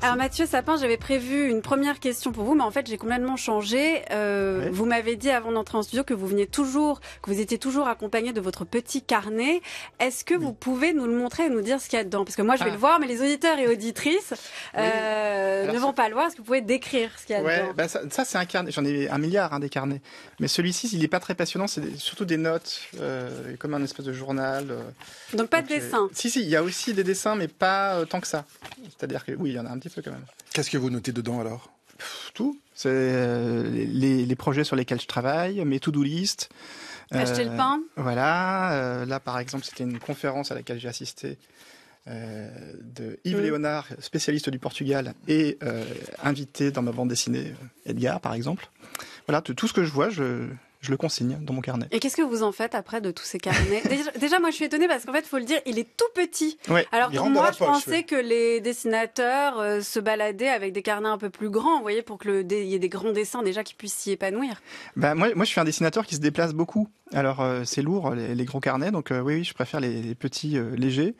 Alors Mathieu Sapin, j'avais prévu une première question pour vous, mais en fait j'ai complètement changé. Ouais. Vous m'avez dit avant d'entrer en studio que vous étiez toujours accompagné de votre petit carnet. Est-ce que vous pouvez nous le montrer et nous dire ce qu'il y a dedans? Parce que moi je vais le voir, mais les auditeurs et auditrices ne vont pas le voir. Est-ce que vous pouvez décrire ce qu'il y a dedans? Bah ça c'est un carnet. J'en ai 1 milliard des carnets. Mais celui-ci, il est pas très passionnant. C'est surtout des notes, comme un espèce de journal. Donc pas de dessin. Si, il y a aussi des dessins, mais pas tant que ça. C'est-à-dire que oui, il y en a un petit peu quand même. Qu'est-ce que vous notez dedans alors? Tout. C'est les projets sur lesquels je travaille, mes to-do list. Acheter le pain. Voilà. Là, par exemple, c'était une conférence à laquelle j'ai assisté de Yves Léonard, spécialiste du Portugal, et invité dans ma bande dessinée, Edgar, par exemple. Voilà, tout ce que je vois, je le consigne dans mon carnet. Et qu'est-ce que vous en faites après de tous ces carnets? Déjà, moi, je suis étonnée parce qu'en fait, il faut le dire, il est tout petit. Ouais. Alors Il pour rentre dans moi, la je poche, pensais que les dessinateurs se baladaient avec des carnets un peu plus grands, vous voyez, pour que il y ait des grands dessins déjà qui puissent s'y épanouir. Bah, moi, je suis un dessinateur qui se déplace beaucoup. Alors, c'est lourd, les gros carnets, donc oui, je préfère les petits légers.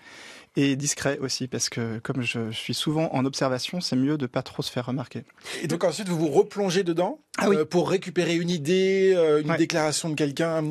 Et discret aussi, parce que comme je suis souvent en observation, c'est mieux de pas trop se faire remarquer. Et donc ensuite, vous vous replongez dedans pour récupérer une idée, une déclaration de quelqu'un,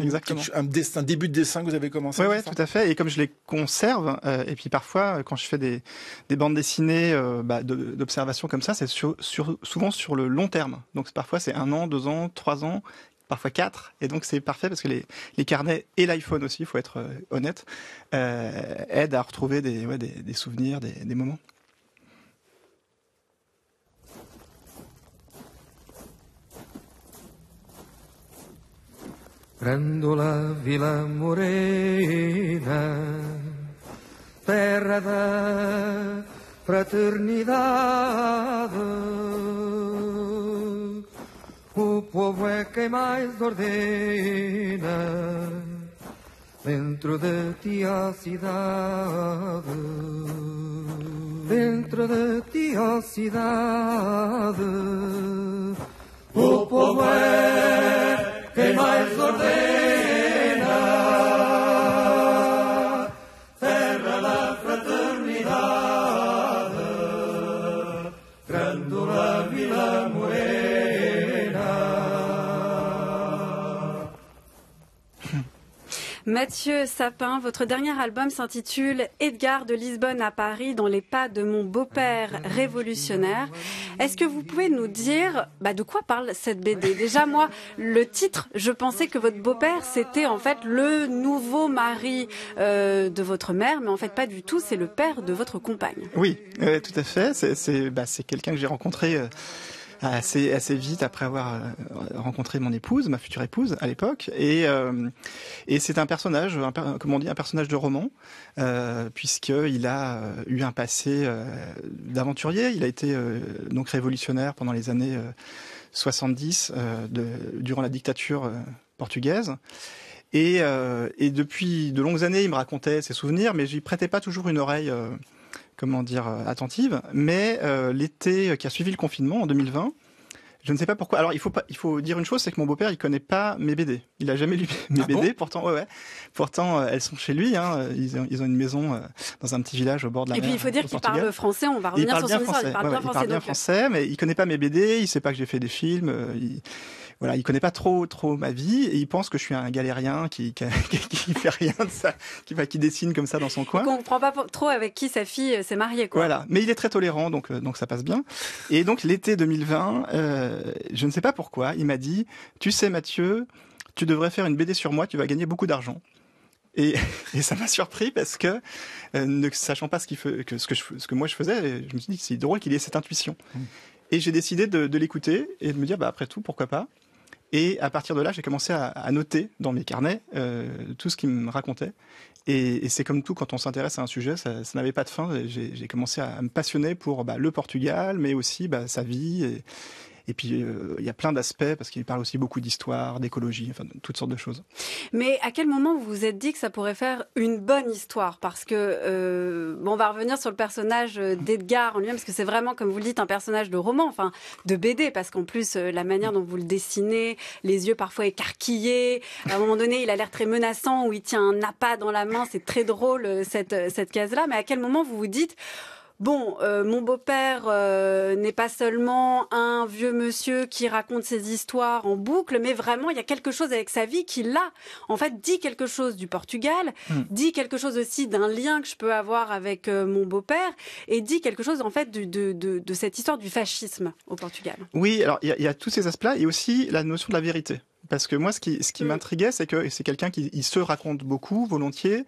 un début de dessin que vous avez commencé. Oui, tout à fait. Et comme je les conserve, et puis parfois, quand je fais des bandes dessinées d'observation comme ça, c'est souvent sur le long terme. Donc parfois, c'est 1 an, 2 ans, 3 ans, parfois 4, et donc c'est parfait parce que les carnets et l'iPhone aussi, il faut être honnête, aident à retrouver des souvenirs, des moments. Grândola Vila Morena, terra da fraternidade. O povo é quem mais ordena dentro de ti a cidade. Dentro de ti a cidade. O povo é quem mais ordena. Terra da fraternidade. Grândola Vila Morena. Mathieu Sapin, votre dernier album s'intitule Edgar de Lisbonne à Paris dans les pas de mon beau-père révolutionnaire. Est-ce que vous pouvez nous dire de quoi parle cette BD? Déjà, moi, le titre, je pensais que votre beau-père, c'était en fait le nouveau mari de votre mère, mais en fait pas du tout, c'est le père de votre compagne. Oui, tout à fait. C'est quelqu'un que j'ai rencontré assez vite après avoir rencontré mon épouse, ma future épouse à l'époque, et c'est un personnage, un personnage de roman, puisqu'il a eu un passé d'aventurier. Il a été donc révolutionnaire pendant les années 70, durant la dictature portugaise. Et depuis de longues années, il me racontait ses souvenirs, mais je lui prêtais pas toujours une oreille attentive, mais l'été qui a suivi le confinement en 2020, je ne sais pas pourquoi. Alors il faut dire une chose, c'est que mon beau-père, il connaît pas mes BD. Il a jamais lu mes BD. Bon Pourtant, elles sont chez lui. Ils ont une maison dans un petit village au bord de la mer. Et puis il faut dire qu'il parle français. On va revenir sur son histoire. Il parle bien français, mais il connaît pas mes BD. Il sait pas que j'ai fait des films. Il connaît pas trop ma vie et il pense que je suis un galérien qui fait rien de ça, qui dessine comme ça dans son coin. Donc on comprend pas trop avec qui sa fille s'est mariée, quoi. Voilà, mais il est très tolérant, donc ça passe bien. Et donc l'été 2020, je ne sais pas pourquoi, il m'a dit, tu sais Mathieu, tu devrais faire une BD sur moi, tu vas gagner beaucoup d'argent. Et ça m'a surpris parce que ne sachant pas ce que moi je faisais, je me suis dit que c'est drôle qu'il ait cette intuition. Et j'ai décidé de l'écouter et de me dire après tout pourquoi pas. Et à partir de là, j'ai commencé à noter dans mes carnets tout ce qu'il me racontait. Et c'est comme tout, quand on s'intéresse à un sujet, ça n'avait pas de fin. J'ai commencé à me passionner pour le Portugal, mais aussi sa vie. Et puis, il y a plein d'aspects, parce qu'il parle aussi beaucoup d'histoire, d'écologie, enfin, toutes sortes de choses. Mais à quel moment vous vous êtes dit que ça pourrait faire une bonne histoire? Parce que, on va revenir sur le personnage d'Edgar en lui-même, parce que c'est vraiment, comme vous le dites, un personnage de roman, enfin, de BD, parce qu'en plus, la manière dont vous le dessinez, les yeux parfois écarquillés, à un moment donné, il a l'air très menaçant, où il tient un appât dans la main, c'est très drôle, cette case-là. Mais à quel moment vous vous dites... bon, mon beau-père n'est pas seulement un vieux monsieur qui raconte ses histoires en boucle, mais vraiment, il y a quelque chose avec sa vie qui, là, en fait, dit quelque chose du Portugal, dit quelque chose aussi d'un lien que je peux avoir avec mon beau-père, et dit quelque chose, en fait, de cette histoire du fascisme au Portugal. Oui, alors, il y a tous ces aspects-là, et aussi la notion de la vérité. Parce que moi, ce qui m'intriguait, c'est que c'est quelqu'un qui se raconte beaucoup, volontiers,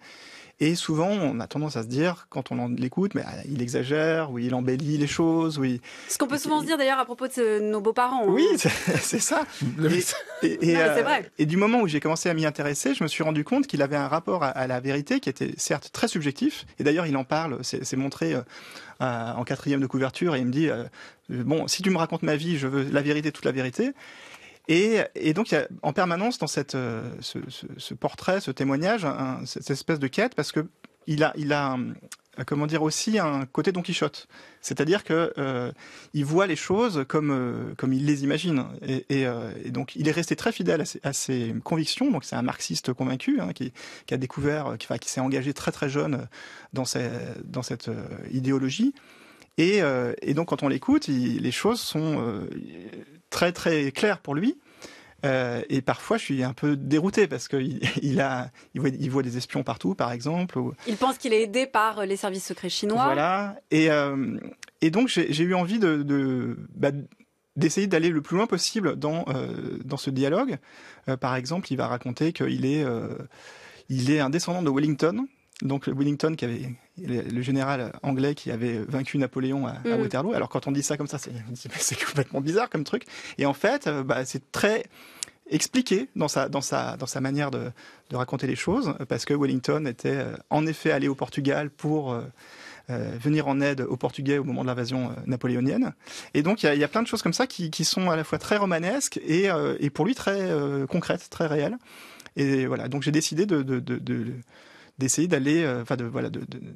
et souvent, on a tendance à se dire, quand on l'écoute, mais il exagère, ou il embellit les choses, oui. Ce qu'on peut souvent se dire d'ailleurs à propos de nos beaux-parents. Oui, c'est ça. C'est vrai. Et du moment où j'ai commencé à m'y intéresser, je me suis rendu compte qu'il avait un rapport à la vérité qui était certes très subjectif. Et d'ailleurs, il en parle, c'est montré en 4e de couverture, et il me dit, bon, si tu me racontes ma vie, je veux la vérité, toute la vérité. Et donc, il y a en permanence dans ce portrait, ce témoignage, cette espèce de quête, parce que il a comment dire, aussi un côté Don Quichotte. C'est-à-dire que il voit les choses comme il les imagine. Et donc, il est resté très fidèle à ses convictions. Donc, c'est un marxiste convaincu, qui a découvert, qui s'est engagé très très jeune dans cette idéologie. Et donc, quand on l'écoute, les choses sont très très claires pour lui. Et parfois, je suis un peu dérouté parce qu'il voit des espions partout, par exemple. Il pense qu'il est aidé par les services secrets chinois. Voilà. Et donc, j'ai eu envie d'essayer d'aller le plus loin possible dans ce dialogue. Par exemple, il va raconter qu'il est un descendant de Wellington. Donc Wellington, qui avait le général anglais qui avait vaincu Napoléon à Waterloo. Alors quand on dit ça comme ça, c'est complètement bizarre comme truc. Et en fait, c'est très expliqué dans sa manière de raconter les choses, parce que Wellington était en effet allé au Portugal pour venir en aide aux Portugais au moment de l'invasion napoléonienne. Et donc il y a plein de choses comme ça qui sont à la fois très romanesques et pour lui très concrètes, très réelles. Et voilà, donc j'ai décidé d'essayer d'aller,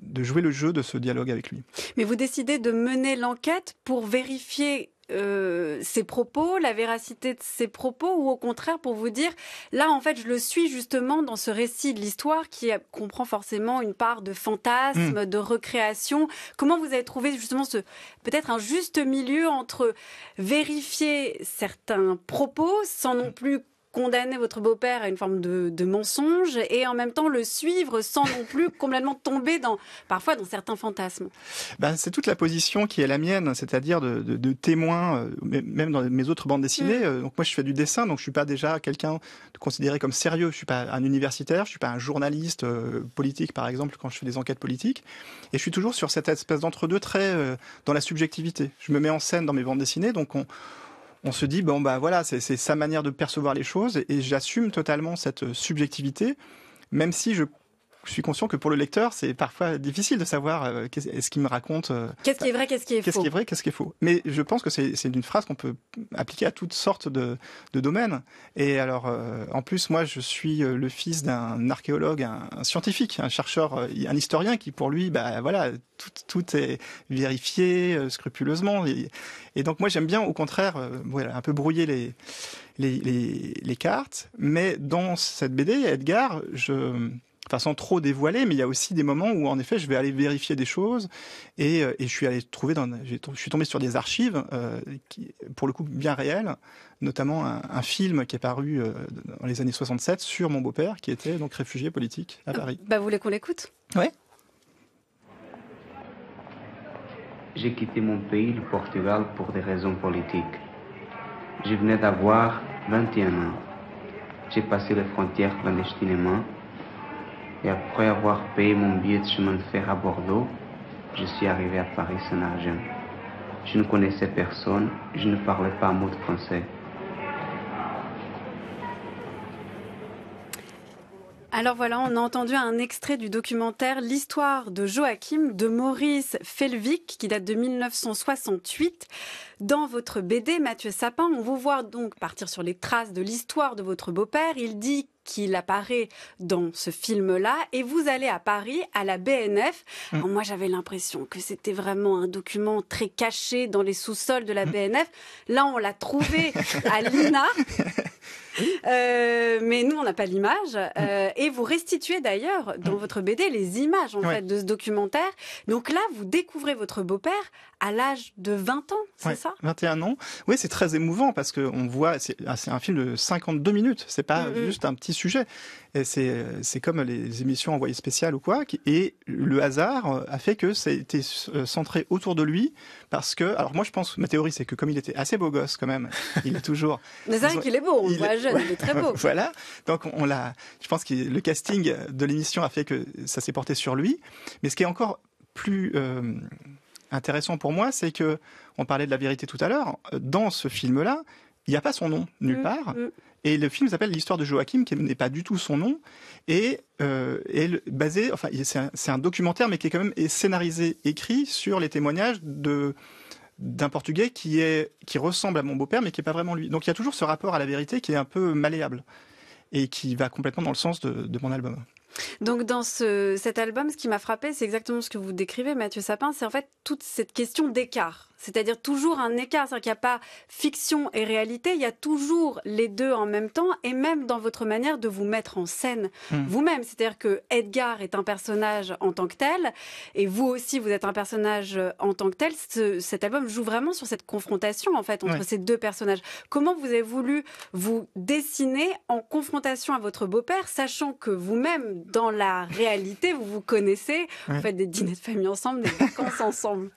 de jouer le jeu de ce dialogue avec lui. Mais vous décidez de mener l'enquête pour vérifier ses propos, la véracité de ses propos, ou au contraire pour vous dire, là en fait je le suis justement dans ce récit de l'histoire qui comprend forcément une part de fantasme, de recréation. Comment vous avez trouvé justement peut-être un juste milieu entre vérifier certains propos sans non plus condamner votre beau-père à une forme de mensonge et en même temps le suivre sans non plus complètement tomber parfois dans certains fantasmes? C'est toute la position qui est la mienne, c'est-à-dire de témoin, même dans mes autres bandes dessinées. Donc moi je fais du dessin, donc je suis pas déjà quelqu'un considéré comme sérieux. Je suis pas un universitaire, je suis pas un journaliste politique par exemple quand je fais des enquêtes politiques. Et je suis toujours sur cette espèce d'entre-deux très dans la subjectivité. Je me mets en scène dans mes bandes dessinées, donc on se dit, voilà, c'est sa manière de percevoir les choses, et j'assume totalement cette subjectivité, même si je suis conscient que pour le lecteur, c'est parfois difficile de savoir est-ce qu'il me raconte. Qu'est-ce qui est vrai, qu'est-ce qui est faux. Qu'est-ce qui est vrai, qu'est-ce qui est faux. Mais je pense que c'est une phrase qu'on peut appliquer à toutes sortes de domaines. Et alors, en plus, moi, je suis le fils d'un archéologue, un scientifique, un chercheur, un historien qui, pour lui, voilà, tout est vérifié scrupuleusement. Et donc, moi, j'aime bien, au contraire, un peu brouiller les cartes. Mais dans cette BD, Edgar, sans trop dévoiler, mais il y a aussi des moments où, en effet, je vais aller vérifier des choses et je suis allé je suis tombé sur des archives qui, pour le coup, bien réelles, notamment un film qui est paru dans les années 67 sur mon beau-père, qui était donc réfugié politique à Paris. Vous voulez qu'on l'écoute ? Oui. J'ai quitté mon pays, le Portugal, pour des raisons politiques. Je venais d'avoir 21 ans. J'ai passé les frontières clandestinement. Et après avoir payé mon billet de chemin de fer à Bordeaux, je suis arrivé à Paris sans argent. Je ne connaissais personne, je ne parlais pas un mot de français. Alors voilà, on a entendu un extrait du documentaire L'histoire de Joachim de Maurice Felvik qui date de 1968. Dans votre BD, Mathieu Sapin, on vous voit donc partir sur les traces de l'histoire de votre beau-père. Il dit qu'il apparaît dans ce film-là, et vous allez à Paris, à la BNF. Alors, moi, j'avais l'impression que c'était vraiment un document très caché dans les sous-sols de la BNF. Là, on l'a trouvé à l'INA. Mais nous, on n'a pas l'image. Et vous restituez d'ailleurs dans votre BD les images en fait de ce documentaire. Donc là, vous découvrez votre beau-père à l'âge de 20 ans, c'est ça ? 21 ans. Oui, c'est très émouvant parce qu'on voit, c'est un film de 52 minutes. C'est pas juste un petit sujet. Et c'est comme les émissions envoyées spéciales ou quoi. Et le hasard a fait que ça a été centré autour de lui parce que, alors moi je pense, ma théorie c'est que comme il était assez beau gosse quand même, il est toujours. Mais c'est vrai qu'il est beau, on le voit jeune, il est très beau. Voilà. Donc je pense que le casting de l'émission a fait que ça s'est porté sur lui. Mais ce qui est encore plus intéressant pour moi, c'est que, on parlait de la vérité tout à l'heure, dans ce film-là, il n'y a pas son nom nulle part. Et le film s'appelle l'histoire de Joachim, qui n'est pas du tout son nom, et basé, enfin, c'est un documentaire, mais qui est quand même scénarisé, écrit sur les témoignages d'un Portugais qui ressemble à mon beau-père, mais qui n'est pas vraiment lui. Donc il y a toujours ce rapport à la vérité qui est un peu malléable, et qui va complètement dans le sens de mon album. Donc dans cet album, ce qui m'a frappé, c'est exactement ce que vous décrivez, Mathieu Sapin, c'est en fait toute cette question d'écart. C'est-à-dire toujours un écart, c'est-à-dire qu'il n'y a pas fiction et réalité, il y a toujours les deux en même temps, et même dans votre manière de vous mettre en scène vous-même. C'est-à-dire que Edgar est un personnage en tant que tel, et vous aussi, vous êtes un personnage en tant que tel. Cet album joue vraiment sur cette confrontation, en fait, entre ces deux personnages. Comment vous avez voulu vous dessiner en confrontation à votre beau-père, sachant que vous-même, dans la réalité, vous vous connaissez, vous faites des dîners de famille ensemble, des vacances ensemble.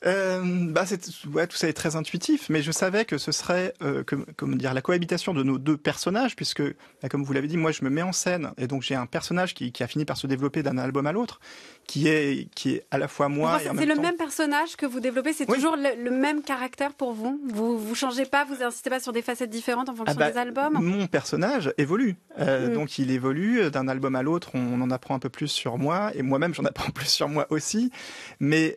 Tout ça est très intuitif, mais je savais que ce serait la cohabitation de nos deux personnages, puisque, comme vous l'avez dit, moi je me mets en scène, et donc j'ai un personnage qui a fini par se développer d'un album à l'autre, qui est à la fois moi et en même temps... C'est le même personnage que vous développez, c'est toujours le même caractère pour vous. Vous changez pas, vous insistez pas sur des facettes différentes en fonction des albums. Mon personnage évolue, donc il évolue d'un album à l'autre. On en apprend un peu plus sur moi, et moi-même j'en apprends plus sur moi aussi, mais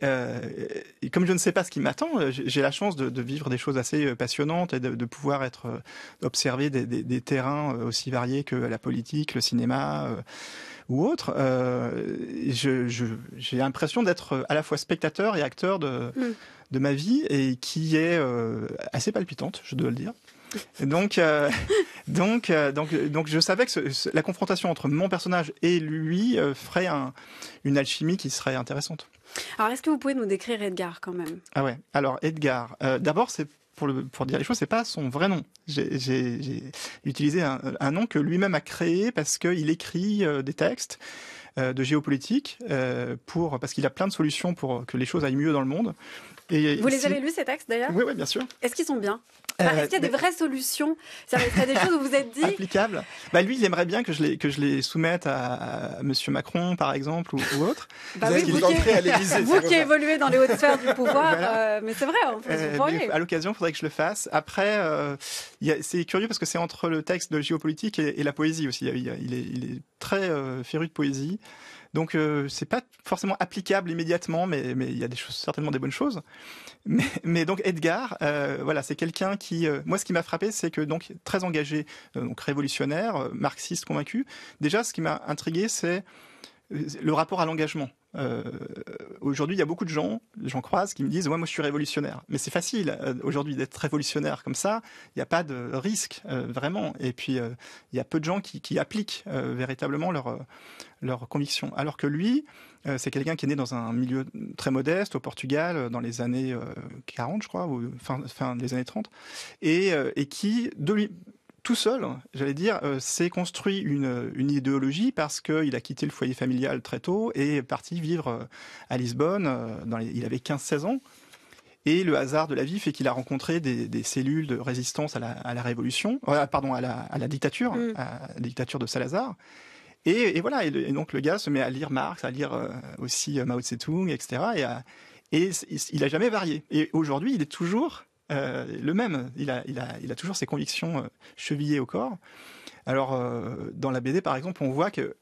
comme je ne sais pas ce qui m'attend, j'ai la chance de vivre des choses assez passionnantes et de pouvoir observer des terrains aussi variés que la politique, le cinéma ou autre. J'ai l'impression d'être à la fois spectateur et acteur de ma vie, et qui est assez palpitante, je dois le dire. Donc je savais que la confrontation entre mon personnage et lui ferait une alchimie qui serait intéressante. Alors, est-ce que vous pouvez nous décrire Edgar quand même ? Ah ouais. Alors Edgar, d'abord c'est pour dire les choses, c'est pas son vrai nom. J'ai utilisé un nom que lui-même a créé parce qu'il écrit des textes de géopolitique parce qu'il a plein de solutions pour que les choses aillent mieux dans le monde. Et vous les avez lus ces textes d'ailleurs ? Oui, bien sûr. Est-ce qu'ils sont bien ? Est-ce qu'il y a des vraies solutions ? Il y a des choses où vous êtes dit... Applicables. Lui, il aimerait bien que je les soumette à Monsieur Macron, par exemple, ou autre. Vous qui évoluez dans les hautes sphères du pouvoir, voilà. Mais c'est vrai, en fait, vous pourriez. À l'occasion, il faudrait que je le fasse. Après, c'est curieux parce que c'est entre le texte de géopolitique et la poésie aussi. Il est très féru de poésie. Donc c'est pas forcément applicable immédiatement, mais il y a certainement des bonnes choses. Mais donc Edgar, c'est quelqu'un qui, moi ce qui m'a frappé, c'est que donc très engagé, donc révolutionnaire, marxiste convaincu. Déjà, ce qui m'a intrigué, c'est le rapport à l'engagement. Aujourd'hui, il y a beaucoup de gens, j'en croise, qui me disent moi je suis révolutionnaire. Mais c'est facile aujourd'hui d'être révolutionnaire comme ça. Il n'y a pas de risque vraiment. Et puis il y a peu de gens qui appliquent véritablement leurs convictions. Alors que lui, c'est quelqu'un qui est né dans un milieu très modeste au Portugal dans les années 40, je crois, ou fin des années 30, et qui tout seul, j'allais dire, s'est construit une idéologie parce qu'il a quitté le foyer familial très tôt et est parti vivre à Lisbonne. Il avait 15-16 ans. Et le hasard de la vie fait qu'il a rencontré des cellules de résistance à la révolution, à la dictature, à la dictature de Salazar. Et voilà, et donc le gars se met à lire Marx, à lire aussi Mao Tse-tung, etc. Et il n'a jamais varié. Et aujourd'hui, il est toujours le même. Il a toujours ses convictions chevillées au corps. Alors, dans la BD, par exemple, on voit qu'il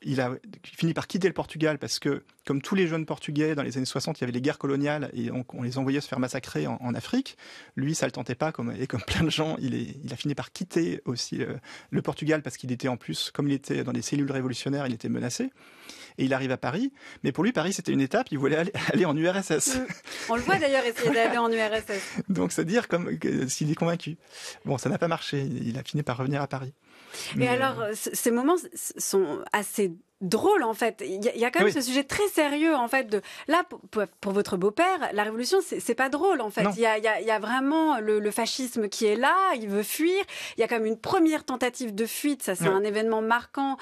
finit par quitter le Portugal parce que, comme tous les jeunes Portugais dans les années 60, il y avait les guerres coloniales et on les envoyait se faire massacrer en Afrique. Lui, ça le tentait pas, comme plein de gens, il a fini par quitter aussi le Portugal parce qu'il était en plus, comme il était dans des cellules révolutionnaires, il était menacé. Et il arrive à Paris. Mais pour lui, Paris, c'était une étape. Il voulait aller en URSS. On le voit d'ailleurs essayer d'aller en URSS. Donc, c'est dire s'il est convaincu. Bon, ça n'a pas marché. Il a fini par revenir à Paris. Et alors, ces moments sont assez drôle en fait. Il y a quand même ce sujet très sérieux en fait. Là, pour votre beau-père, la révolution, c'est pas drôle en fait. Il y a vraiment le fascisme qui est là, il veut fuir. Il y a quand même une première tentative de fuite, ça c'est un événement marquant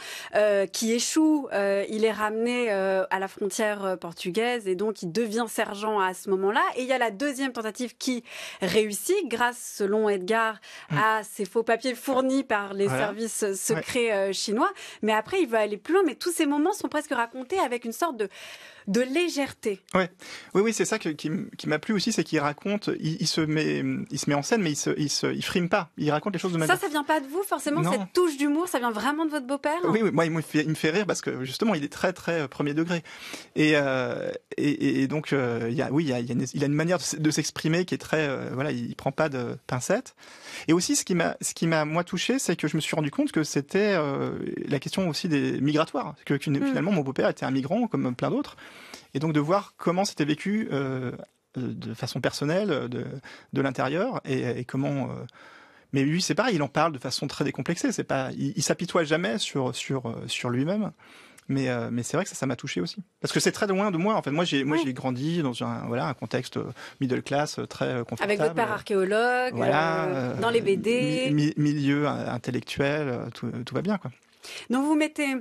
qui échoue. Il est ramené à la frontière portugaise et donc il devient sergent à ce moment-là. Et il y a la deuxième tentative qui réussit grâce, selon Edgar, à ces faux papiers fournis par les services secrets chinois. Mais après, il veut aller plus loin. Mais tous ces moments sont presque racontés avec une sorte de légèreté. Oui, c'est ça qui m'a plu aussi, c'est qu'il raconte, il se met en scène, mais il frime pas. Il raconte les choses de manière. Ça vient pas de vous forcément, cette touche d'humour, ça vient vraiment de votre beau-père? Oui, moi il me fait rire parce que justement il est très très premier degré. Et donc il a une manière de s'exprimer qui est très il prend pas de pincettes. Et aussi ce qui m'a moi touché, c'est que je me suis rendu compte que c'était la question aussi des migratoires, que finalement mon beau-père était un migrant comme plein d'autres. Et donc de voir comment c'était vécu de façon personnelle, de l'intérieur, et comment. Mais lui, c'est pareil, il en parle de façon très décomplexée. C'est pas, il s'apitoie jamais sur lui-même. Mais c'est vrai que ça m'a touché aussi, parce que c'est très loin de moi. En fait, moi j'ai grandi dans un contexte middle class très confortable. Avec votre père archéologue, dans les BD, milieu intellectuel, tout va bien quoi. Donc vous mettez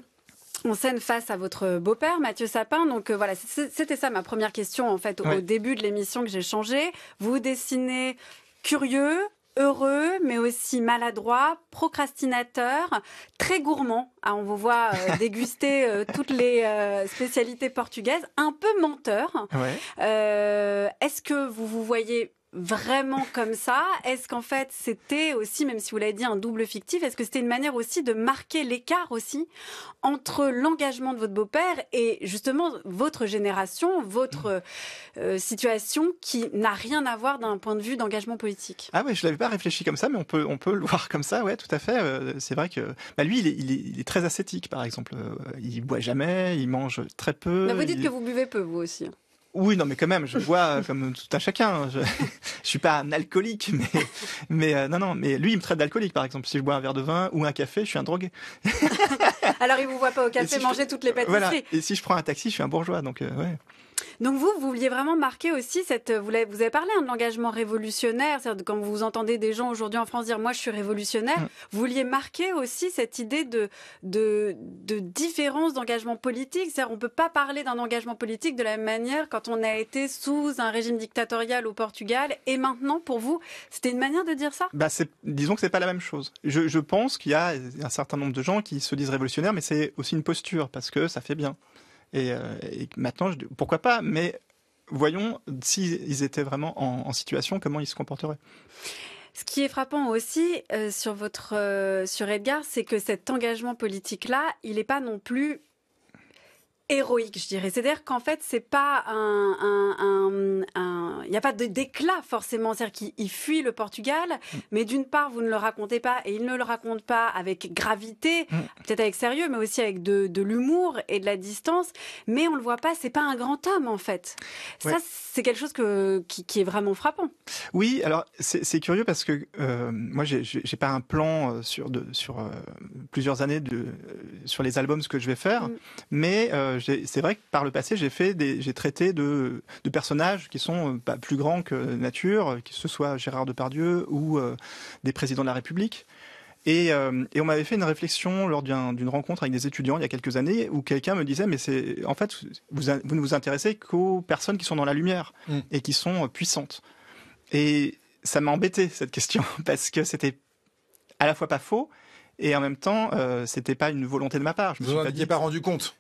en scène face à votre beau-père, Mathieu Sapin. Donc voilà, c'était ça ma première question en fait au début de l'émission que j'ai changé. Vous dessinez curieux, heureux, mais aussi maladroit, procrastinateur, très gourmand. On vous voit déguster toutes les spécialités portugaises, un peu menteur. Est-ce que vous vous voyez vraiment comme ça? Est-ce qu'en fait c'était aussi, même si vous l'avez dit, un double fictif, est-ce que c'était une manière aussi de marquer l'écart aussi entre l'engagement de votre beau-père et justement votre génération, votre situation qui n'a rien à voir d'un point de vue d'engagement politique? Ah oui, je l'avais pas réfléchi comme ça, mais on peut le voir comme ça, ouais, tout à fait. C'est vrai que lui, il est très ascétique, par exemple. Il boit jamais, il mange très peu. Mais vous dites que vous buvez peu, vous aussi. Oui, non, mais quand même, je bois comme tout un chacun. Je suis pas un alcoolique, mais non, mais lui, il me traite d'alcoolique, par exemple. Si je bois un verre de vin ou un café, je suis un drogué. Alors, il vous voit pas au café manger toutes les pâtisseries. Voilà. Et si je prends un taxi, je suis un bourgeois, donc ouais. Donc vous vouliez vraiment marquer aussi vous avez parlé de l'engagement révolutionnaire, c'est-à-dire quand vous entendez des gens aujourd'hui en France dire moi je suis révolutionnaire, vous vouliez marquer aussi cette idée de différence d'engagement politique, c'est-à-dire on peut pas parler d'un engagement politique de la même manière quand on a été sous un régime dictatorial au Portugal et maintenant pour vous c'était une manière de dire ça? Disons que c'est pas la même chose. Je pense qu'il y a un certain nombre de gens qui se disent révolutionnaires, mais c'est aussi une posture parce que ça fait bien. Et maintenant, pourquoi pas, mais voyons s'ils étaient vraiment en situation, comment ils se comporteraient. Ce qui est frappant aussi sur Edgar, c'est que cet engagement politique-là, il n'est pas non plus héroïque, je dirais. C'est-à-dire qu'en fait, c'est pas il n'y a pas d'éclat forcément. C'est-à-dire qu'il fuit le Portugal, mais d'une part, vous ne le racontez pas, et il ne le raconte pas avec gravité, peut-être avec sérieux, mais aussi avec de l'humour et de la distance. Mais on le voit pas, c'est pas un grand homme, en fait. Ouais. Ça, c'est quelque chose qui est vraiment frappant. Oui, alors, c'est curieux parce que moi, j'ai pas un plan sur plusieurs années sur les albums, ce que je vais faire, mais c'est vrai que par le passé, j'ai traité de personnages qui sont plus grands que nature, que ce soit Gérard Depardieu ou des présidents de la République. Et on m'avait fait une réflexion lors d'une rencontre avec des étudiants il y a quelques années où quelqu'un me disait mais en fait vous ne vous intéressez qu'aux personnes qui sont dans la lumière et qui sont puissantes. Et ça m'a embêté cette question parce que c'était à la fois pas faux et en même temps c'était pas une volonté de ma part. Vous n'en étiez pas rendu compte?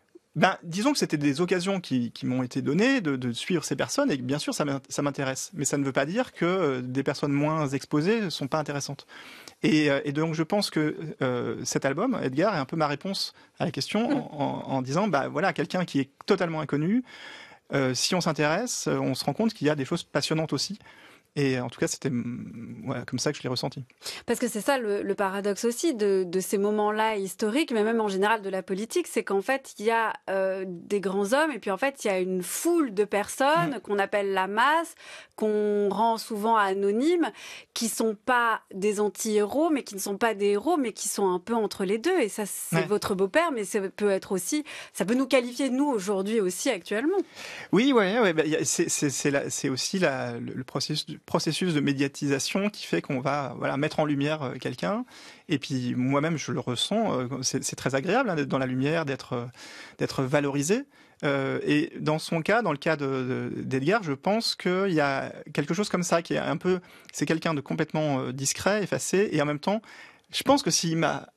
Disons que c'était des occasions qui m'ont été données de suivre ces personnes, et bien sûr, ça m'intéresse. Mais ça ne veut pas dire que des personnes moins exposées ne sont pas intéressantes. Et donc, je pense que cet album, Edgar, est un peu ma réponse à la question, en disant, voilà, quelqu'un qui est totalement inconnu, si on s'intéresse, on se rend compte qu'il y a des choses passionnantes aussi. Et en tout cas, c'était comme ça que je l'ai ressenti. Parce que c'est ça le paradoxe aussi de ces moments-là historiques, mais même en général de la politique, c'est qu'en fait, il y a des grands hommes, et puis en fait, il y a une foule de personnes qu'on appelle la masse, qu'on rend souvent anonymes, qui sont pas des anti-héros, mais qui ne sont pas des héros, mais qui sont un peu entre les deux. Et ça, c'est votre beau-père, mais ça peut être aussi, ça peut nous qualifier, nous, aujourd'hui aussi, actuellement. Oui, c'est aussi le processus de médiatisation qui fait qu'on va mettre en lumière quelqu'un. Et puis moi-même, je le ressens, c'est très agréable d'être dans la lumière, d'être valorisé. Et dans son cas, dans le cas d'Edgar, je pense qu'il y a quelque chose comme ça qui est c'est quelqu'un de complètement discret, effacé, et en même temps, je pense que s'il m'a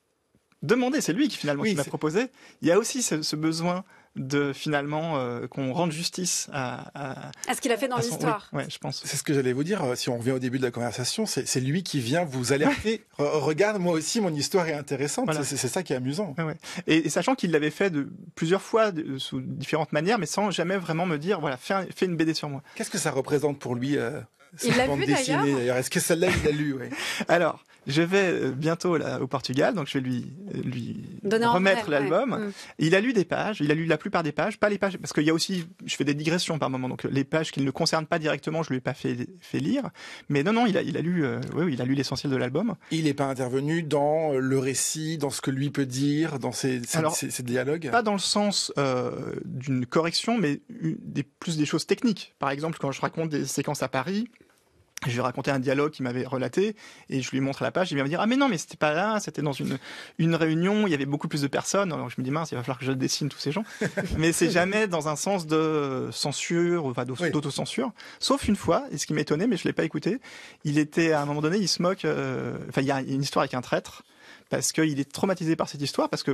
demandé, c'est lui qui m'a proposé, il y a aussi ce besoin de finalement qu'on rende justice à ce qu'il a fait dans l'histoire. Oui, je pense. C'est ce que j'allais vous dire. Si on revient au début de la conversation, c'est lui qui vient vous alerter. Regarde, moi aussi, mon histoire est intéressante. Voilà. C'est ça qui est amusant. Ouais. Et sachant qu'il l'avait fait plusieurs fois sous différentes manières, mais sans jamais vraiment me dire, voilà, fais une BD sur moi. Qu'est-ce que ça représente pour lui il l'a vu d'ailleurs. Est-ce que celle-là, il l'a lu? Alors, je vais bientôt au Portugal, donc je vais lui remettre l'album. Ouais. Il a lu des pages, il a lu la plupart des pages, pas les pages, parce qu'il y a aussi, je fais des digressions par moment, donc les pages qui ne le concernent pas directement, je lui ai pas fait lire. Mais non, il a lu, il a lu l'essentiel de l'album. Il n'est pas intervenu dans le récit, dans ce que lui peut dire, dans ses dialogues. Pas dans le sens d'une correction, mais plus des choses techniques. Par exemple, quand je raconte des séquences à Paris, je lui ai raconté un dialogue qu'il m'avait relaté et je lui montre la page. Il vient me dire mais non, mais c'était pas là, c'était dans une réunion, il y avait beaucoup plus de personnes. Alors je me dis mince, il va falloir que je dessine tous ces gens. Mais c'est jamais dans un sens de censure, d'autocensure. Sauf une fois, et ce qui m'étonnait, mais je l'ai pas écouté. Il était à un moment donné, il se moque. Il y a une histoire avec un traître. Parce qu'il est traumatisé par cette histoire, parce que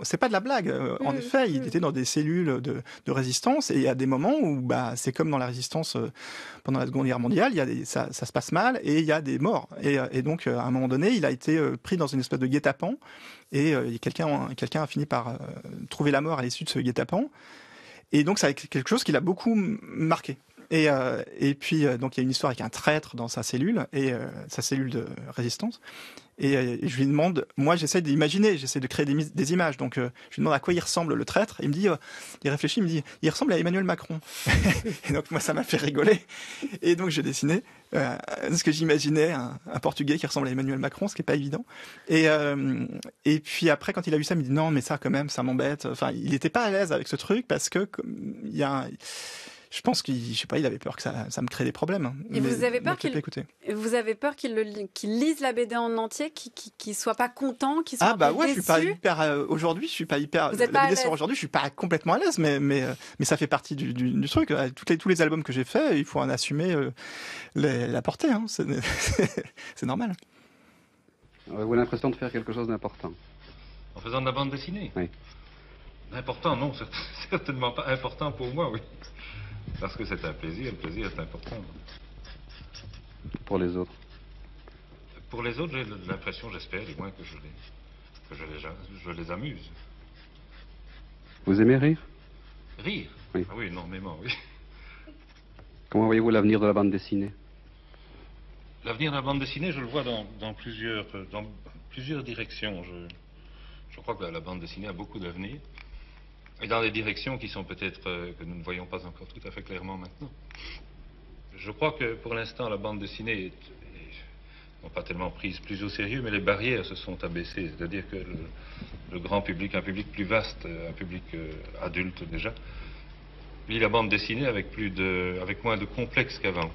c'est pas de la blague. En effet, il était dans des cellules de résistance, et il y a des moments où c'est comme dans la résistance pendant la Seconde Guerre mondiale, ça se passe mal, et il y a des morts. Et donc, à un moment donné, il a été pris dans une espèce de guet-apens, et quelqu'un a fini par trouver la mort à l'issue de ce guet-apens. Et donc, c'est quelque chose qui l'a beaucoup marqué. Et puis, donc, il y a une histoire avec un traître dans sa cellule, sa cellule de résistance. Et je lui demande, moi j'essaie d'imaginer, j'essaie de créer des images. Donc je lui demande à quoi il ressemble le traître. Il me dit, il réfléchit, il me dit, il ressemble à Emmanuel Macron. Et donc moi ça m'a fait rigoler. Et donc j'ai dessiné ce que j'imaginais, un Portugais qui ressemble à Emmanuel Macron, ce qui est pas évident. Et puis après quand il a vu ça, il me dit non mais ça quand même, ça m'embête. Enfin il était pas à l'aise avec ce truc parce que il y a je pense il avait peur que ça me crée des problèmes. Et vous avez peur qu'il lise la BD en entier, qu'il soit pas content, qu'il soit un peu déçu? Je suis pas hyper aujourd'hui, je suis pas hyper la BD sur aujourd'hui, je suis pas complètement à l'aise, mais ça fait partie du truc. Tous les albums que j'ai faits, il faut en assumer la portée. Hein. C'est normal. Avez-vous l'impression de faire quelque chose d'important? En faisant de la bande dessinée? Oui. Important, non, certainement pas important pour moi, oui. Parce que c'est un plaisir, le plaisir est important. Pour les autres? Pour les autres, j'ai l'impression, j'espère, du moins, que je les amuse. Vous aimez rire? Rire? Oui. Ah oui, énormément, oui. Comment voyez-vous l'avenir de la bande dessinée? L'avenir de la bande dessinée, je le vois dans plusieurs directions. Je crois que la bande dessinée a beaucoup d'avenir. Et dans des directions qui sont peut-être que nous ne voyons pas encore tout à fait clairement maintenant. Je crois que pour l'instant la bande dessinée est non pas tellement prise plus au sérieux, mais les barrières se sont abaissées. C'est-à-dire que le grand public, un public plus vaste, un public adulte déjà, lit la bande dessinée avec moins de complexe qu'avant.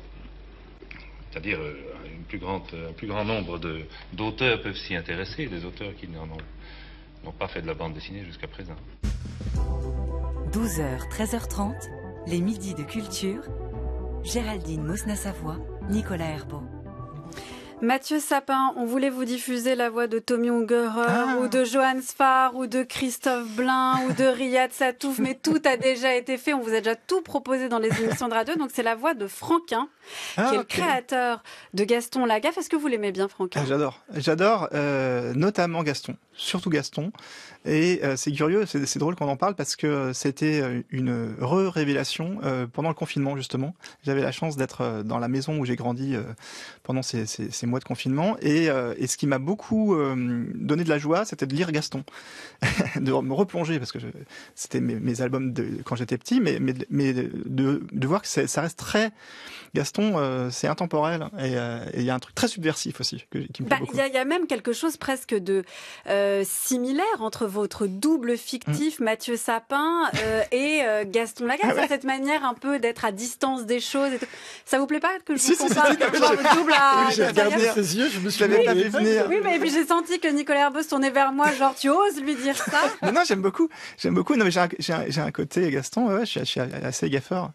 C'est-à-dire un plus grand nombre d'auteurs peuvent s'y intéresser, des auteurs qui n'ont pas fait de la bande dessinée jusqu'à présent. 12h, 13h30, les midis de culture. Géraldine Mosna-Savoie, Nicolas Herbeau. Mathieu Sapin, on voulait vous diffuser la voix de Tommy Ungerer ou de Johan Sfar ou de Christophe Blain ou de Riyad Satouf, mais tout a déjà été fait. On vous a déjà tout proposé dans les émissions de radio. Donc c'est la voix de Franquin, qui est le créateur de Gaston Lagaffe. Est-ce que vous l'aimez bien, Franquin ? J'adore, notamment Gaston, surtout Gaston. Et c'est curieux, c'est drôle qu'on en parle parce que c'était une révélation pendant le confinement justement. J'avais la chance d'être dans la maison où j'ai grandi pendant ces mois de confinement et ce qui m'a beaucoup donné de la joie, c'était de lire Gaston, de me replonger parce que c'était mes albums quand j'étais petit, mais de voir que ça reste très Gaston, c'est intemporel et il y a un truc très subversif aussi qui me plaît beaucoup. Il y a même quelque chose presque de similaire entre votre double fictif Mathieu Sapin et Gaston Lagaffe, cette manière un peu d'être à distance des choses. Et tout. Ça vous plaît pas que je vous compare votre double à j'ai regardé ses yeux, je me suis pas vu venir. Oui, mais puis j'ai senti que Nicolas Herbeau se tournait vers moi, genre tu oses lui dire ça. Non, j'aime beaucoup. Non, mais j'ai un côté Gaston, je suis assez gaffeur.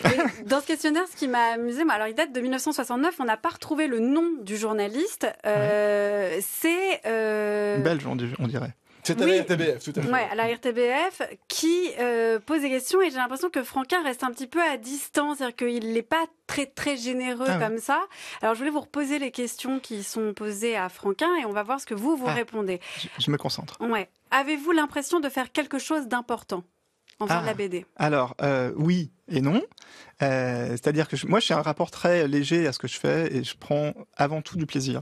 Et dans ce questionnaire, ce qui m'a amusé, alors il date de 1969, on n'a pas retrouvé le nom du journaliste. C'est belge, on dirait. C'est à la RTBF, tout à fait. Ouais, à la RTBF, qui pose des questions et j'ai l'impression que Franquin reste un petit peu à distance, c'est-à-dire qu'il n'est pas très très généreux comme ça. Alors je voulais vous reposer les questions qui sont posées à Franquin et on va voir ce que vous répondez. Je me concentre. Ouais. Avez-vous l'impression de faire quelque chose d'important en faisant de la BD? Alors, oui et non. C'est-à-dire que moi, j'ai un rapport très léger à ce que je fais et je prends avant tout du plaisir.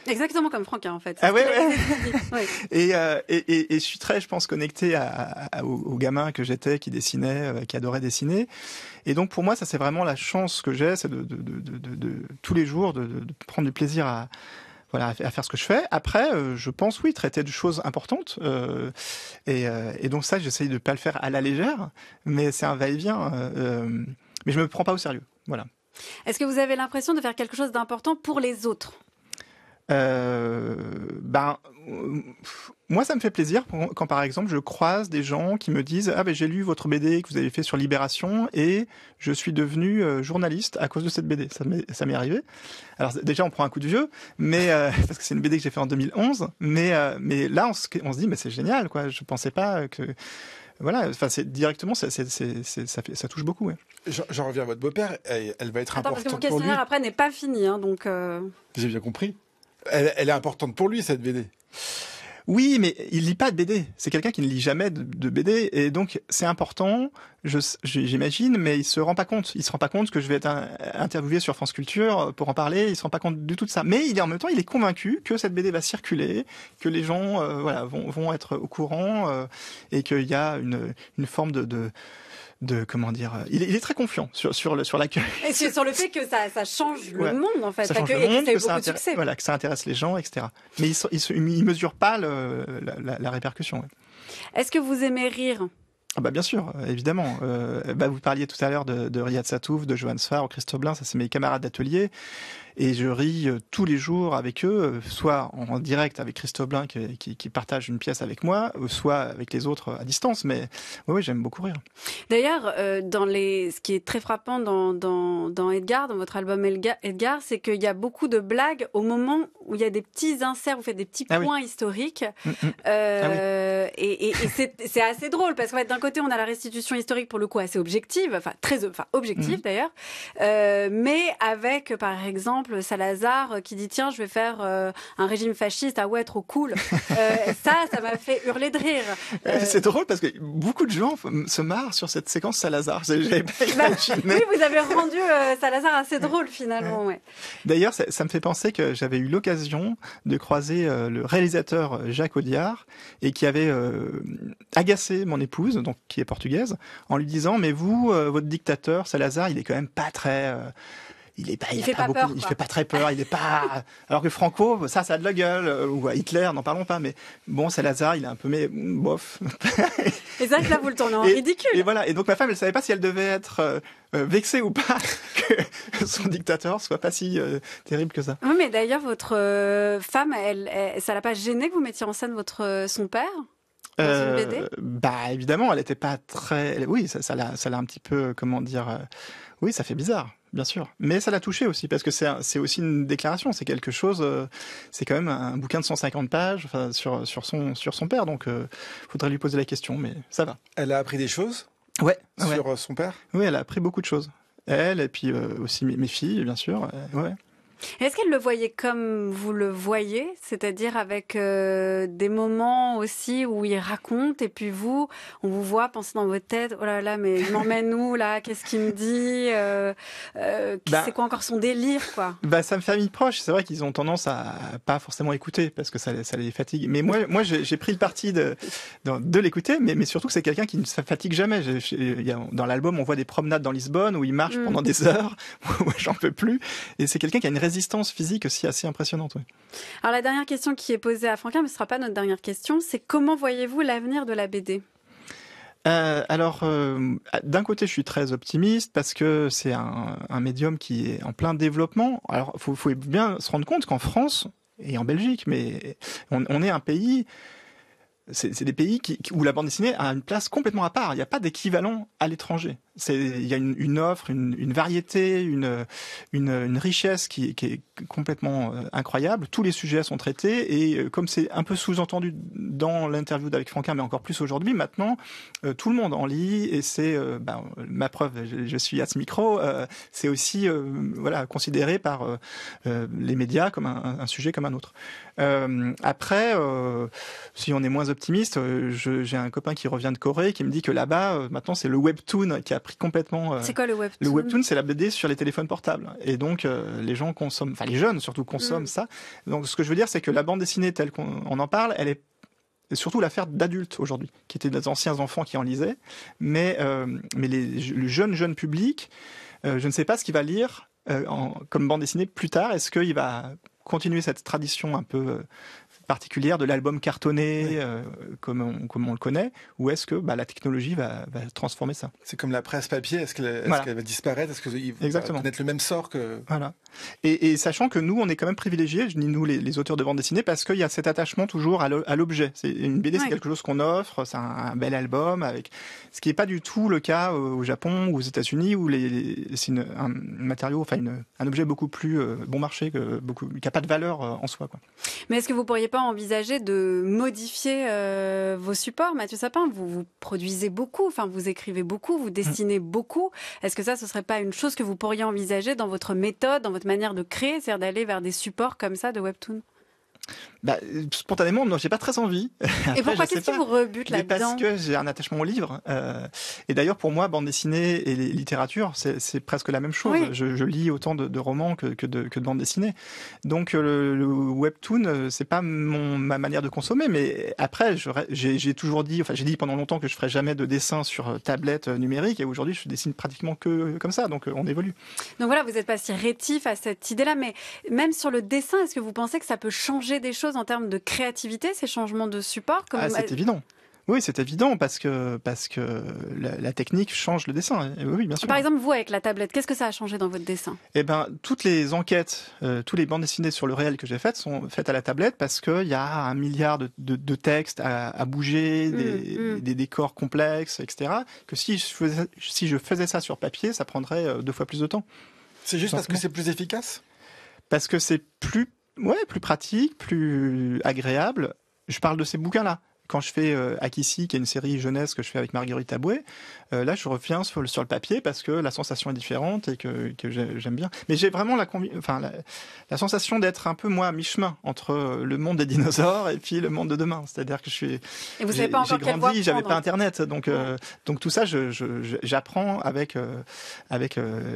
Exactement comme Franquin, en fait. Ouais. Et je suis très, je pense, connecté aux gamins que j'étais, qui dessinaient, qui adoraient dessiner. Et donc, pour moi, ça, c'est vraiment la chance que j'ai, c'est de tous les jours, de prendre du plaisir à faire ce que je fais. Après, je pense, traiter de choses importantes. Et donc ça, j'essaye de pas le faire à la légère, mais c'est un va-et-vient. Mais je me prends pas au sérieux. Voilà. Est-ce que vous avez l'impression de faire quelque chose d'important pour les autres ? Moi, ça me fait plaisir quand, par exemple, je croise des gens qui me disent « Ah, j'ai lu votre BD que vous avez fait sur Libération et je suis devenu journaliste à cause de cette BD. » Ça m'est arrivé. Alors, déjà, on prend un coup de vieux, mais parce que c'est une BD que j'ai fait en 2011. Mais là, on se dit « Mais c'est génial, quoi. Je pensais pas que... » Voilà, enfin, directement, ça touche beaucoup. Ouais. J'en reviens à votre beau-père. Elle va être importante pour lui. Parce que mon questionnaire, après, n'est pas fini. Donc. J'ai bien compris. Elle est importante pour lui, cette BD. Oui, mais il lit pas de BD. C'est quelqu'un qui ne lit jamais de BD. Et donc, c'est important, j'imagine, mais il se rend pas compte. Il se rend pas compte que je vais être interviewé sur France Culture pour en parler. Il se rend pas compte du tout de ça. Mais en même temps, il est convaincu que cette BD va circuler, que les gens vont être au courant et qu'il y a une forme de comment dire, il est très confiant sur l'accueil. Et c'est sur le fait que ça change le monde, en fait. Ça change le monde, que ça a eu beaucoup de succès. Voilà, que ça intéresse les gens, etc. Mais il mesure pas la répercussion. Ouais. Est-ce que vous aimez rire ? Bien sûr, évidemment. Vous parliez tout à l'heure de Riyad Satouf, de Johan Sfar ou Christophe Blain, ça c'est mes camarades d'atelier. Et je ris tous les jours avec eux, soit en direct avec Christophe Blain qui partage une pièce avec moi, soit avec les autres à distance. Mais oui, j'aime beaucoup rire. D'ailleurs, ce qui est très frappant dans Edgar, dans votre album Edgar, c'est qu'il y a beaucoup de blagues au moment où il y a des petits inserts, vous faites des petits points historiques. Et c'est assez drôle parce qu'en fait, d'un côté, on a la restitution historique pour le coup assez objective, très objective d'ailleurs, mais avec par exemple Salazar qui dit tiens je vais faire un régime fasciste, ah ouais trop cool. Ça m'a fait hurler de rire. C'est drôle parce que beaucoup de gens se marrent sur cette séquence Salazar. J'avais pas imaginé. Oui, vous avez rendu Salazar assez drôle finalement. Ouais. D'ailleurs, ça me fait penser que j'avais eu l'occasion de croiser le réalisateur Jacques Audiard et qui avait agacé mon épouse, donc qui est portugaise, en lui disant mais vous, votre dictateur Salazar, il est quand même pas très il fait pas très peur, il est pas. Alors que Franco, ça a de la gueule, ou Hitler, n'en parlons pas. Mais bon, Salazar, il est un peu, mais bof. Et c'est vrai que là, vous le tournez en ridicule. Et voilà. Et donc ma femme, elle savait pas si elle devait être vexée ou pas que son dictateur soit pas si terrible que ça. Oui, mais d'ailleurs, votre femme, ça l'a pas gêné que vous mettiez en scène son père? Dans une BD ? Évidemment, elle était pas très. Oui, ça l'a un petit peu, comment dire. Oui, ça fait bizarre. bien sûr. Mais ça l'a touché aussi, parce que c'est aussi une déclaration, c'est quelque chose, c'est quand même un bouquin de 150 pages sur son père, donc faudrait lui poser la question, mais ça va. Elle a appris des choses sur son père? Oui, elle a appris beaucoup de choses. Elle, et puis aussi mes filles, bien sûr. Ouais. Est-ce qu'elle le voyait comme vous le voyez, c'est-à-dire avec des moments aussi où il raconte et puis on vous voit penser dans votre tête, oh là là, mais il m'emmène où là, qu'est-ce qu'il me dit, c'est quoi encore son délire, quoi. Sa famille proche, c'est vrai qu'ils ont tendance à pas forcément écouter parce que ça les fatigue. Mais moi j'ai pris le parti de l'écouter, mais surtout que c'est quelqu'un qui ne se fatigue jamais. Dans l'album, on voit des promenades dans Lisbonne où il marche pendant des heures, où j'en peux plus, et c'est quelqu'un qui a une résistance physique aussi assez impressionnante. Oui. Alors la dernière question qui est posée à Franquin, mais ce ne sera pas notre dernière question, c'est comment voyez-vous l'avenir de la BD ? D'un côté, je suis très optimiste parce que c'est un médium qui est en plein développement. Alors, faut bien se rendre compte qu'en France et en Belgique, mais on est un pays... C'est des pays où la bande dessinée a une place complètement à part. Il n'y a pas d'équivalent à l'étranger. Il y a une offre, une variété, une richesse qui est complètement incroyable. Tous les sujets sont traités et comme c'est un peu sous-entendu dans l'interview d'avec Franquin, mais encore plus aujourd'hui, maintenant, tout le monde en lit et c'est ma preuve. Je suis à ce micro. C'est aussi considéré par les médias comme un sujet comme un autre. Après, si on est moins optimiste, j'ai un copain qui revient de Corée qui me dit que là-bas, maintenant, c'est le webtoon qui a pris complètement... c'est quoi le webtoon ? Le webtoon, c'est la BD sur les téléphones portables. Et donc, les gens consomment, enfin les jeunes surtout consomment ça. Donc, ce que je veux dire, c'est que la bande dessinée telle qu'on en parle, elle est surtout l'affaire d'adultes aujourd'hui, qui étaient des anciens enfants qui en lisaient. Mais le jeune public, je ne sais pas ce qu'il va lire comme bande dessinée plus tard. Est-ce qu'il va continuer cette tradition un peu particulière de l'album cartonné comme on le connaît, ou est-ce que la technologie va transformer ça ? C'est comme la presse papier, est-ce qu'elle va disparaître ? Est-ce qu'il va connaître le même sort que... Voilà. Et sachant que nous, on est quand même privilégiés, je dis nous les auteurs de bande dessinée, parce qu'il y a cet attachement toujours à l'objet. Une BD, c'est quelque chose qu'on offre, c'est un bel album, ce qui n'est pas du tout le cas au Japon ou aux États-Unis, où c'est un matériau, enfin un objet beaucoup plus bon marché, qui n'a pas de valeur en soi, quoi. Mais est-ce que vous pourriez pas envisager de modifier vos supports, Mathieu Sapin ? Vous produisez beaucoup, enfin vous écrivez beaucoup, vous dessinez beaucoup. Est-ce que ce serait pas une chose que vous pourriez envisager dans votre méthode, dans votre manière de créer, c'est-à-dire d'aller vers des supports comme ça de webtoon ? Spontanément, non, j'ai pas très envie. Après, et pourquoi ? Qu'est-ce qui vous rebute là-dedans ? Parce que j'ai un attachement au livre. Et d'ailleurs, pour moi, bande dessinée et littérature, c'est presque la même chose. Oui. Je lis autant de romans que de bande dessinée. Donc, le webtoon, c'est pas ma manière de consommer. Mais après, j'ai toujours dit, j'ai dit pendant longtemps que je ferais jamais de dessin sur tablette numérique. Et aujourd'hui, je dessine pratiquement que comme ça. Donc, on évolue. Donc voilà, vous n'êtes pas si rétif à cette idée-là. Mais même sur le dessin, est-ce que vous pensez que ça peut changer des choses en termes de créativité, ces changements de support c'est évident. Oui, c'est évident parce que la technique change le dessin. Oui, bien sûr. Par exemple, vous, avec la tablette, qu'est-ce que ça a changé dans votre dessin ? Toutes les enquêtes, tous les bandes dessinées sur le réel que j'ai faites sont faites à la tablette parce qu'il y a 1 milliard de textes à bouger, des décors complexes, etc. Que si je faisais ça sur papier, ça prendrait 2 fois plus de temps. C'est juste parce que c'est plus efficace ? Parce que c'est plus pratique, plus agréable. Je parle de ces bouquins-là. Quand je fais Akissi, qui est une série jeunesse que je fais avec Marguerite Aboué, là je reviens sur le papier parce que la sensation est différente et que j'aime bien. Mais j'ai vraiment la sensation d'être un peu moi à mi-chemin entre le monde des dinosaures et puis le monde de demain. C'est-à-dire que j'ai grandi, j'avais pas Internet, donc tout ça j'apprends avec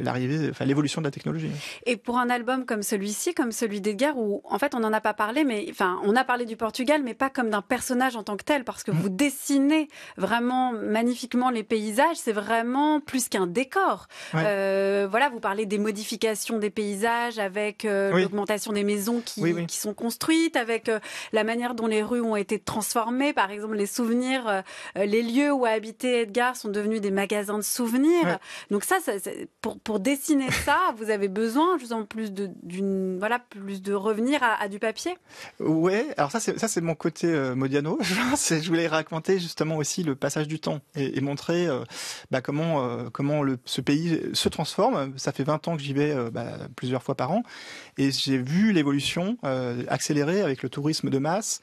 l'arrivée, l'évolution de la technologie. Et pour un album comme celui-ci, comme celui d'Edgar, où en fait on n'en a pas parlé, mais on a parlé du Portugal, mais pas comme d'un personnage en tant que tel, parce que vous dessinez vraiment magnifiquement les paysages, c'est vraiment plus qu'un décor. Ouais. Vous parlez des modifications des paysages avec l'augmentation des maisons qui sont construites, avec la manière dont les rues ont été transformées, par exemple les souvenirs, les lieux où a habité Edgar sont devenus des magasins de souvenirs. Ouais. Donc ça pour dessiner ça, vous avez besoin justement plus de revenir à du papier. Ouais, alors ça c'est mon côté Modiano. je voulais raconter justement aussi le passage du temps et montrer comment ce pays se transforme. Ça fait 20 ans que j'y vais plusieurs fois par an et j'ai vu l'évolution accélérer avec le tourisme de masse.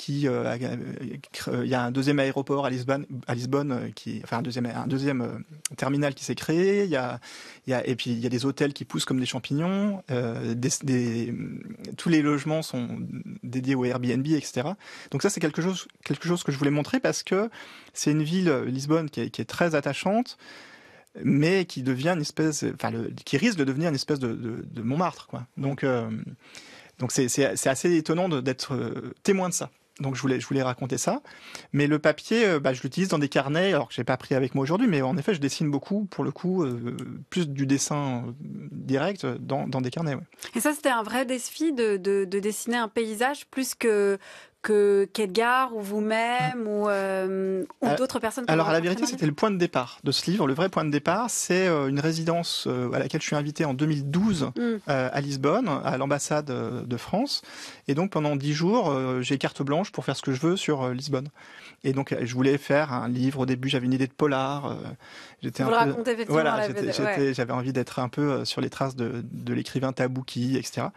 Il y a un deuxième aéroport à Lisbonne, un deuxième terminal qui s'est créé. Et puis il y a des hôtels qui poussent comme des champignons. Tous les logements sont dédiés au Airbnb, etc. Donc ça, c'est quelque chose que je voulais montrer parce que c'est une ville, Lisbonne, qui est très attachante, mais qui devient une espèce, qui risque de devenir une espèce de Montmartre, quoi. Donc c'est assez étonnant d'être témoin de ça. Donc je voulais raconter ça, mais le papier, je l'utilise dans des carnets, alors que j'ai pas pris avec moi aujourd'hui, mais en effet je dessine beaucoup, pour le coup, plus du dessin direct dans des carnets. Ouais. Et ça, c'était un vrai défi de dessiner un paysage plus qu'Edgar ou vous-même ou d'autres personnes. Alors à la vérité, c'était le point de départ de ce livre. Le vrai point de départ, c'est une résidence à laquelle je suis invité en 2012 à Lisbonne, à l'ambassade de France. Et donc pendant 10 jours, j'ai carte blanche pour faire ce que je veux sur Lisbonne. Et donc je voulais faire un livre. Au début, j'avais une idée de polar. Racontez effectivement. J'avais envie d'être un peu sur les traces de l'écrivain Tabouki, etc.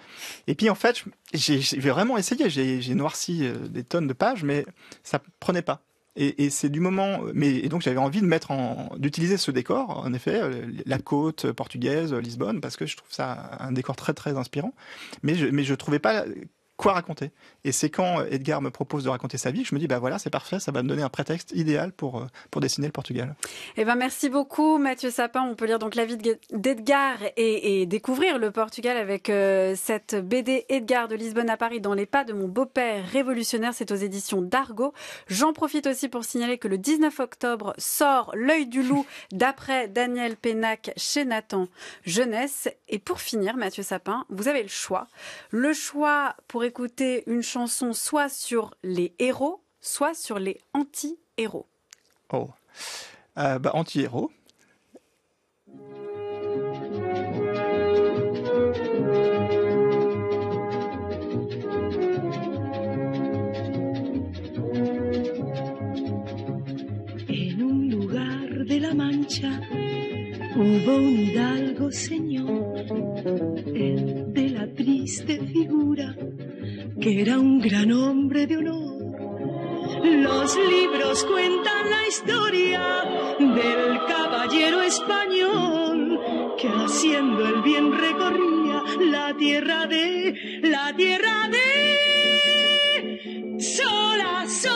Et puis en fait, j'ai vraiment essayé. J'ai noirci des tonnes de pages, mais ça prenait pas. Et c'est du moment, et donc j'avais envie d'utiliser ce décor, en effet, la côte portugaise, Lisbonne, parce que je trouve ça un décor très très inspirant. Mais je trouvais pas quoi raconter. Et c'est quand Edgar me propose de raconter sa vie que je me dis, voilà, c'est parfait, ça va me donner un prétexte idéal pour dessiner le Portugal. Merci beaucoup, Mathieu Sapin. On peut lire donc la vie d'Edgar et découvrir le Portugal avec cette BD Edgar de Lisbonne à Paris dans les pas de mon beau-père révolutionnaire. C'est aux éditions d'Argo. J'en profite aussi pour signaler que le 19 octobre sort L'œil du loup d'après Daniel Pénac chez Nathan Jeunesse. Et pour finir, Mathieu Sapin, vous avez le choix. Le choix pour écouter une chanson soit sur les héros, soit sur les anti-héros. Oh, anti-héros. En un lugar de la Mancha hubo un hidalgo señor, el de la triste figura, que era un gran hombre de honor. Los libros cuentan la historia del caballero español que haciendo el bien recorría la tierra de sol a sol.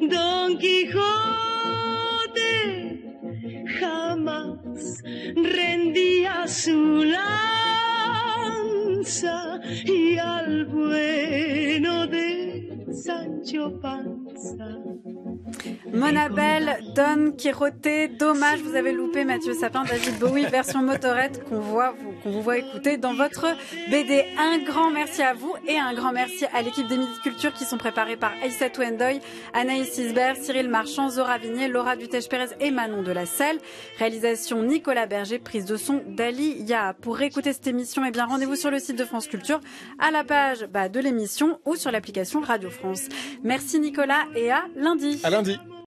Don Quijote jamás rendía su lanza y al bueno de Sancho Panza. Monabel, Don Quijote, dommage, vous avez loupé Mathieu Sapin, David Bowie, version motorette qu'on vous voit écouter dans votre BD. Un grand merci à vous et un grand merci à l'équipe des Midi Culture qui sont préparés par Aïssatou Ndoye, Anaïs Isbert, Cyril Marchand, Zora Vignier, Laura Dutèche-Pérez et Manon Delacelle. Réalisation Nicolas Berger, prise de son Dali Ya. Pour réécouter cette émission, rendez-vous sur le site de France Culture, à la page de l'émission ou sur l'application Radio France. Merci Nicolas et à lundi. À lundi.